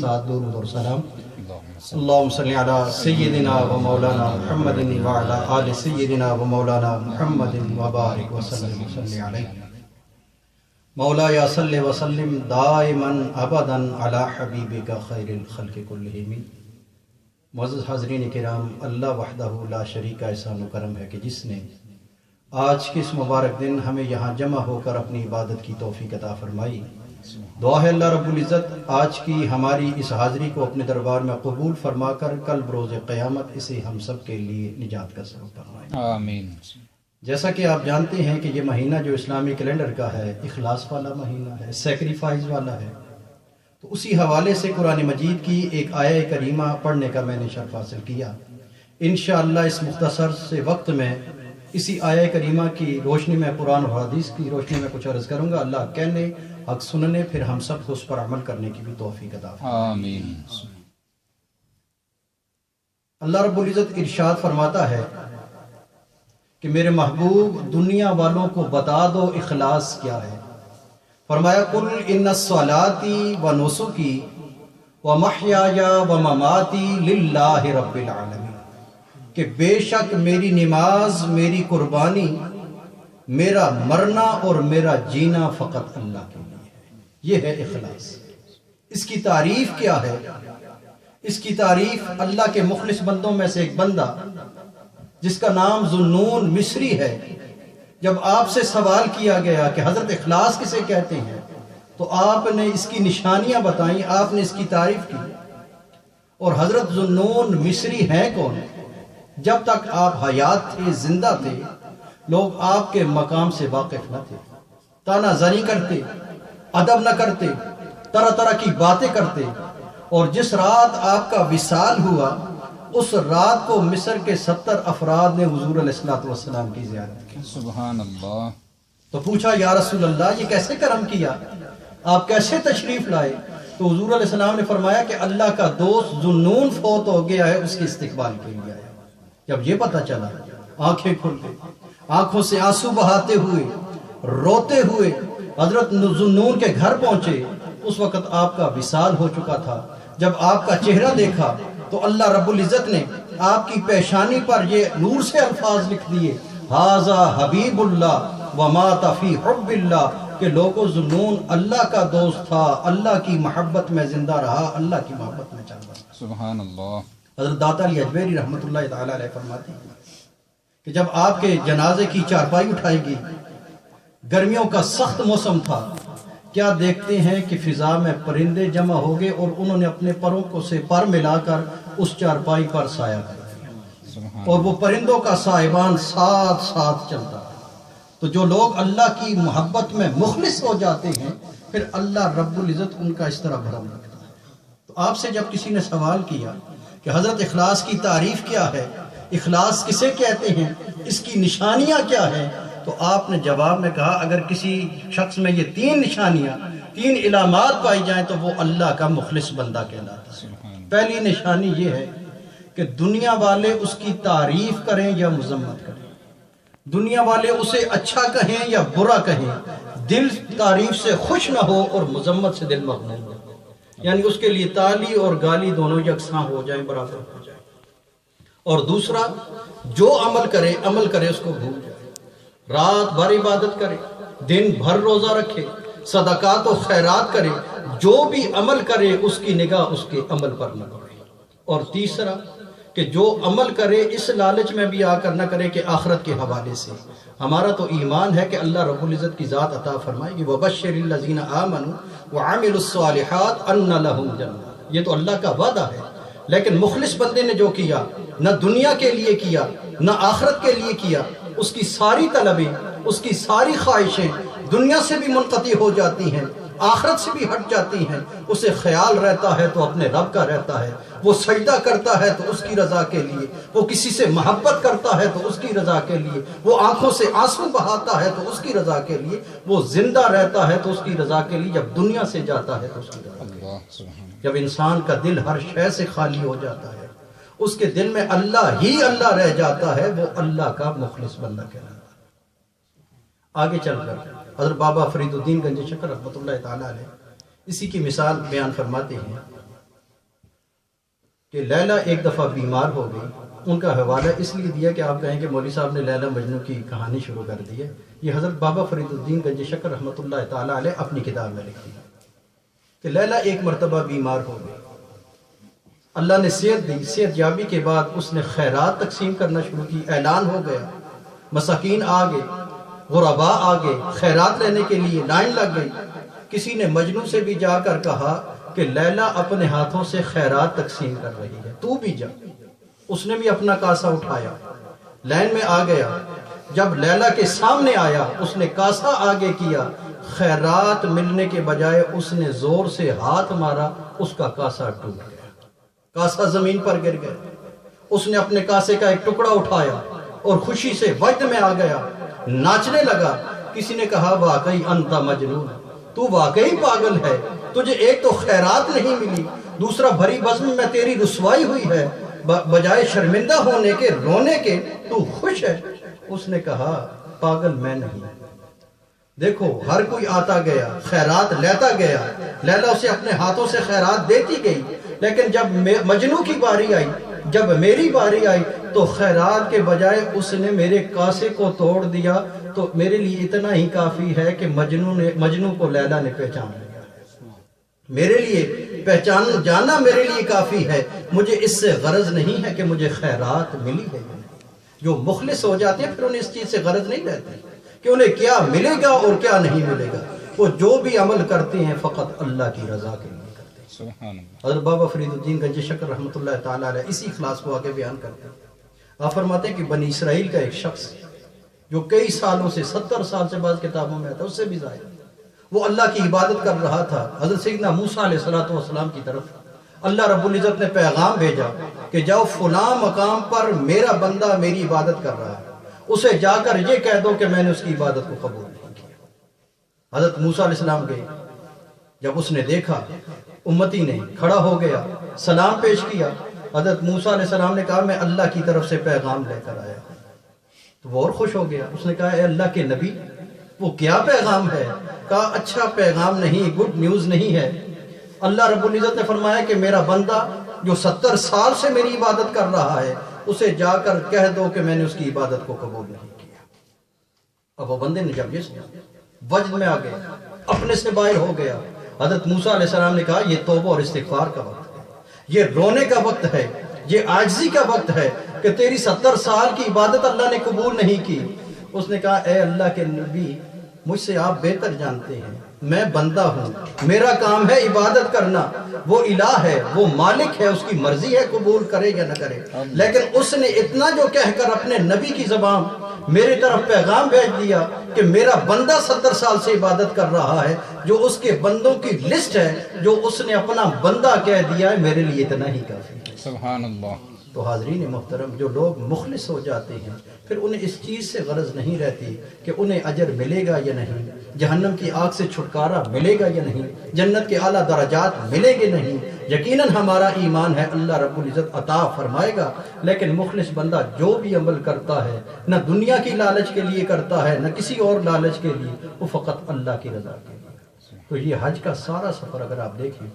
साथ दुरूद और सलाम। अल्लाहुम्मा सल्ली अला सय्यिदिना व मौलाना मुहम्मदिन व अला आलि सय्यिदिना व मौलाना मुहम्मदिन व बारिक व सल्ली अलैहि। मौला या सल्लि व सल्लिम दाइमन अबदन अला हबीबिका खैरिल खल्क़ि कुल्लिहिम। मुअज़्ज़ज़ हाज़रीन किराम, अल्लाह वहदहु ला शरीका ऐसा करम है कि जिसने आज के इस मुबारक दिन हमें यहाँ जमा होकर अपनी इबादत की तौफीक अता फरमाई। दुआ है अल्लाह रब्बुल इज़्ज़त आज की हमारी इस हाज़री को अपने दरबार में कबूल फरमाकर कल बरोज़ क़यामत इसे हम सब के लिए निजात का सबब फरमाए, आमीन। जैसा कि आप जानते हैं कि ये महीना जो इस्लामी कैलेंडर का है, इखलास वाला महीना है, सेक्रीफाइस वाला है। तो उसी हवाले से कुरान मजीद की एक आया करीमा पढ़ने का मैंने शर्फ हासिल किया। इंशाअल्लाह इस मुख्तसर से वक्त में इसी आया करीमा की रोशनी में, कुरान और हदीस की रोशनी में कुछ अर्ज़ करूँगा। अल्लाह कहने, हक सुनने, फिर हम सब को उस पर अमल करने की भी तौफीक अता फरमाए, आमीन। अल्लाह रब्बुल इज़्ज़त इरशाद फरमाता है कि मेरे महबूब दुनिया वालों को बता दो इखलास क्या है। फरमाया कुल इन्नस्सलाती व नुसुकी व महयाया व ममाती लिल्लाहि रब्बिल आलमीन, कि बेशक मेरी नमाज, मेरी कुर्बानी, मेरा मरना और मेरा जीना फ़कत अल्लाह के लिए है। ये है इखलास। इसकी तारीफ क्या है? इसकी तारीफ अल्लाह के मुखलिस बंदों में से एक बंदा जिसका नाम ज़ुन्नून मिस्री है, जब आपसे सवाल किया गया कि हज़रत इखलास किसे कहते हैं, तो आपने इसकी निशानियां बताई, आपने इसकी तारीफ की। और हज़रत ज़ुन्नून मिस्री हैं कौन? जब तक आप हयात थे, जिंदा थे, लोग आपके मकाम से वाकिफ न थे, तानाज़नी करते, अदब न करते, तरह तरह की बातें करते। और जिस रात आपका विसाल हुआ, उस रात को मिस्र के 70 अफराद ने हुजूर अलैहिस्सलातु वस्सलाम की ज़ियारत की। सुभान अल्लाह। तो पूछा, या रसूल अल्लाह, ये कैसे करम किया, आप कैसे तशरीफ लाए? तो हुजूर अलैहिस्सलाम ने फरमाया कि अल्लाह का दोस्त ज़ुन्नून फौत हो गया है, उसके इस्तिकबाल के लिए आया। जब ये पता चला, आंखें खुल गई, आंखों से आंसू बहाते हुए, रोते हुए हजरत ज़ुन्नून के घर पहुंचे। उस वक्त आपका विसाल हो चुका था। जब आपका चेहरा देखा तो अल्लाह रब्बुल इज़्ज़त ने आपकी पेशानी पर ये नूर से अल्फाज लिख दिए, हाज़ा हबीबुल्लाह व माता फी हुब्बिल्लाह, के लोगों ज़ुन्नून अल्लाह का दोस्त था, अल्लाह की मोहब्बत में जिंदा रहा, अल्लाह की मोहब्बत में चल रहा। सुभान अल्लाह। हज़रत दाता अली अजमेरी रहमतुल्लाह तआला अलैह फरमाते हैं कि जब आपके जनाजे की चारपाई उठाएगी, गर्मियों का सख्त मौसम था, क्या देखते हैं कि फिजा में परिंदे जमा हो गए और उन्होंने अपने परों को से पर मिलाकर उस चारपाई पर साया कर दिया, और वो परिंदों का साहिबान साथ साथ चलता है। तो जो लोग अल्लाह की मोहब्बत में मुखलिस हो जाते हैं, फिर अल्लाह रब्बुल इज़्ज़त उनका इस तरह भरम रखता है। तो आपसे जब किसी ने सवाल किया कि हज़रत इखलास की तारीफ क्या है, इखलास किसे कहते हैं, इसकी निशानियां क्या हैं, तो आपने जवाब में कहा, अगर किसी शख्स में ये 3 निशानियां, 3 इलामात पाई जाएं तो वो अल्लाह का मुखलिस बंदा कहलाता है। पहली निशानी ये है कि दुनिया वाले उसकी तारीफ करें या मुज़म्मत करें, दुनिया वाले उसे अच्छा कहें या बुरा कहें, दिल तारीफ से खुश ना हो और मुज़म्मत से दिल मखमूम हो, यानी उसके लिए ताली और गाली दोनों यकसां हो जाए, बराबर हो जाए। और दूसरा, जो अमल करे उसको भूल जाए, रात भर इबादत करे, दिन भर रोजा रखे, सदकात और खैरात करे, जो भी अमल करे उसकी निगाह उसके अमल पर न करे। और तीसरा कि जो अमल करे इस लालच में भी आकर न करे कि आखिरत के हवाले से। हमारा तो ईमान है कि अल्लाह रब्बुल इज़्ज़त की ज़ात अता फरमाएगी, वबश्शिरिल लज़ीना आमनू व आमिलुस सालिहात अन्ना लहुम जन्नत, ये तो अल्लाह का वादा है। लेकिन मुखलिस बंदे ने जो किया, न दुनिया के लिए किया न आखिरत के लिए किया, उसकी सारी तलबें, उसकी सारी ख्वाहिशें दुनिया से भी मुनक़ती हो जाती हैं, आखिरत से भी हट जाती हैं। उसे ख्याल रहता है तो अपने रब का रहता है, वो सजदा करता है तो उसकी रजा के लिए, वो किसी से मोहब्बत करता है तो उसकी रजा के लिए, वो आंखों से आंसू बहाता है तो उसकी रजा के लिए, वो जिंदा रहता है तो उसकी रजा के लिए, जब दुनिया से जाता है तो उसकी रजा के लिए। जब इंसान का दिल हर शय से खाली हो जाता है, उसके दिल में अल्लाह ही अल्लाह रह जाता है, वो अल्लाह का मुखलिस बंदा कहलाता है। आगे चलकर हज़रत बाबा फरीदुद्दीन गंज शकर रहमतुल्लाह तआला अलैह इसी की मिसाल बयान फरमाते हैं کہ لیلا ایک دفعہ بیمار ہو گئی. ان کا حوالہ اس لیے دیا کہ آپ کہیں کہ مولوی صاحب نے لیلا مجنوں کی کہانی شروع کر دی ہے. یہ حضرت بابا فرید الدین گنج شکر رحمۃ اللہ تعالیٰ علیہ اپنی کتاب میں لکھی ہے کہ لیلا ایک مرتبہ بیمار ہو گئی. اللہ نے صحت دی. صحت یابی کے بعد اس نے خیرات تقسیم کرنا شروع کی. اعلان ہو گیا, مساکین آ گئے, غرباء آ گئے, خیرات لینے کے لیے لائن لگ گئی. کسی نے مجنوں سے بھی جا کر کہا کہ لیلا اپنے ہاتھوں سے خیرات تقسیم کر رہی ہے, تو بھی جا. اس نے بھی اپنا کاسا اٹھایا, لائن میں آ گیا. جب لیلا کے سامنے آیا اس نے کاسا آگے کیا, خیرات ملنے کے بجائے اس نے زور سے ہاتھ مارا, اس کا کاسا ٹوٹ گیا, کاسا زمین پر گر گیا. اس نے اپنے کاسے کا ایک ٹکڑا اٹھایا اور خوشی سے وجد میں آ گیا, ناچنے لگا. کسی نے کہا واقعی انت مجنون, تو واقعی پاگل ہے, تجھے ایک تو خیرات نہیں ملی, دوسرا بھری بزم میں تیری رسوائی ہوئی ہے, بجائے شرمندہ ہونے کے رونے کے تو خوش ہے. اس نے کہا پاگل میں نہیں. دیکھو ہر کوئی آتا گیا, خیرات لیتا گیا, لیلا اسے اپنے ہاتھوں سے خیرات دیتی گئی. لیکن جب مجنوں کی باری آئی, جب میری باری آئی, تو خیرات کے بجائے اس نے میرے کاسے کو توڑ دیا. تو میرے لیے اتنا ہی کافی ہے کہ مجنوں کو لیلا نے پہچان لیا. میرے لیے پہچان جانا میرے لیے کافی ہے. مجھے اس سے غرض نہیں ہے کہ مجھے خیرات ملی ہے. جو مخلص ہو جاتے ہیں پھر انہیں اس چیز سے غرض نہیں رہتی کہ انہیں کیا ملے گا اور کیا نہیں ملے گا. وہ جو بھی عمل کرتے ہیں فقط اللہ کی رضا کے لیے کرتے ہیں. سبحان اللہ. حضرت بابا فرید الدین گنج شکر رحمۃ اللہ تعالیٰ علیہ اسی اخلاص کو آگے بیان کرتے ہیں. آپ فرماتے ہیں کہ بنی اسرائیل کا ایک شخص جو کئی سالوں سے 70 سال سے بعض کتابوں میں آتا ہے, اس سے بھی زائد, وہ اللہ کی عبادت کر رہا تھا. حضرت سیدنا موسیٰ علیہ السلام کی طرف اللہ رب العزت نے پیغام بھیجا کہ جاؤ فلاں مقام پر میرا بندہ میری عبادت کر رہا ہے, اسے جا کر یہ کہہ دو کہ میں نے اس کی عبادت کو قبول نہیں کیا. حضرت موسیٰ علیہ السلام گئے. جب اس نے دیکھا امتی نے کھڑا ہو گیا, سلام پیش کیا. حضرت موسیٰ علیہ السلام نے کہا میں اللہ کی طرف سے پیغام لے کر آیا. تو وہ اور خوش ہو گیا. اس نے کہا اے اللہ کے نبی وہ کیا پیغام ہے؟ کہا اچھا پیغام نہیں, گڈ نیوز نہیں ہے. اللہ رب العزت نے فرمایا کہ میرا بندہ جو 70 سال سے میری عبادت کر رہا ہے, اسے جا کر کہہ دو کہ میں نے اس کی عبادت کو قبول نہیں کیا. اب وہ بندے نے جب یہ سنا وجد میں آ گیا, اپنے سے باہر ہو گیا. حضرت موسیٰ علیہ السلام نے کہا یہ توبہ اور استغفار کا وقت ہے, یہ رونے کا وقت ہے, یہ عاجزی کا وقت ہے کہ تیری 70 سال کی عبادت اللہ نے قبول نہیں کی. اس نے کہا اے اللہ کے نبی مجھ سے آپ بہتر جانتے ہیں, میں بندہ ہوں, میرا کام ہے عبادت کرنا. وہ الہ ہے, وہ مالک ہے, اس کی مرضی ہے قبول کرے یا نہ کرے. لیکن اس نے اتنا جو کہہ کر اپنے نبی کی زبان میری طرف پیغام بھیج دیا کہ میرا بندہ 70 سال سے عبادت کر رہا ہے, جو اس کے بندوں کی لسٹ ہے, جو اس نے اپنا بندہ کہہ دیا ہے, میرے لیے اتنا ہی کافی ہے. سبحان اللہ. تو حاضرین محترم, جو لوگ مخلص ہو جاتے ہیں پھر انہیں اس چیز سے غرض نہیں رہتی کہ انہیں اجر ملے گا یا نہیں, جہنم کی آگ سے چھٹکارا ملے گا یا نہیں, جنت کے اعلیٰ درجات ملیں گے نہیں. یقیناً ہمارا ایمان ہے اللہ رب العزت عطا فرمائے گا. لیکن مخلص بندہ جو بھی عمل کرتا ہے نہ دنیا کی لالچ کے لیے کرتا ہے نہ کسی اور لالچ کے لیے, وہ فقط اللہ کی رضا کے لیے. تو یہ حج کا سارا سفر اگر آپ دیکھیں